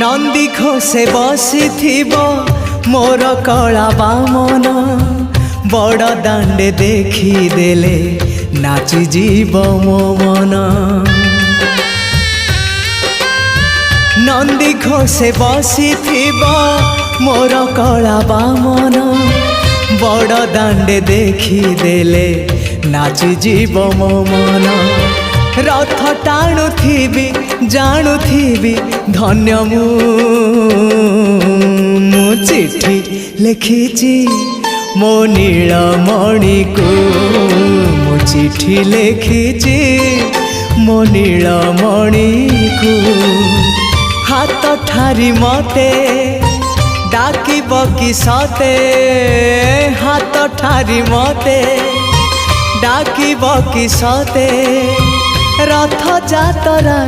नंदी घोषे बसी मोर कला बामन बड़ दांडे देखी देले नाची जीव मो मन। नंदी घोषे बसी मोर कला बामन बड़ दांडे देखी देले नाची जीव मो मन। रथ टाणुथिबी जाणुथिबी धन्य मु चिठी लिखिची मो नीलमणि को मु चिठी लिखिची मो नीलमणि को। हाथ ठारी मते डाकिब कि सते हाथ ठारी मते डाकिब कि सते रथ जातरा।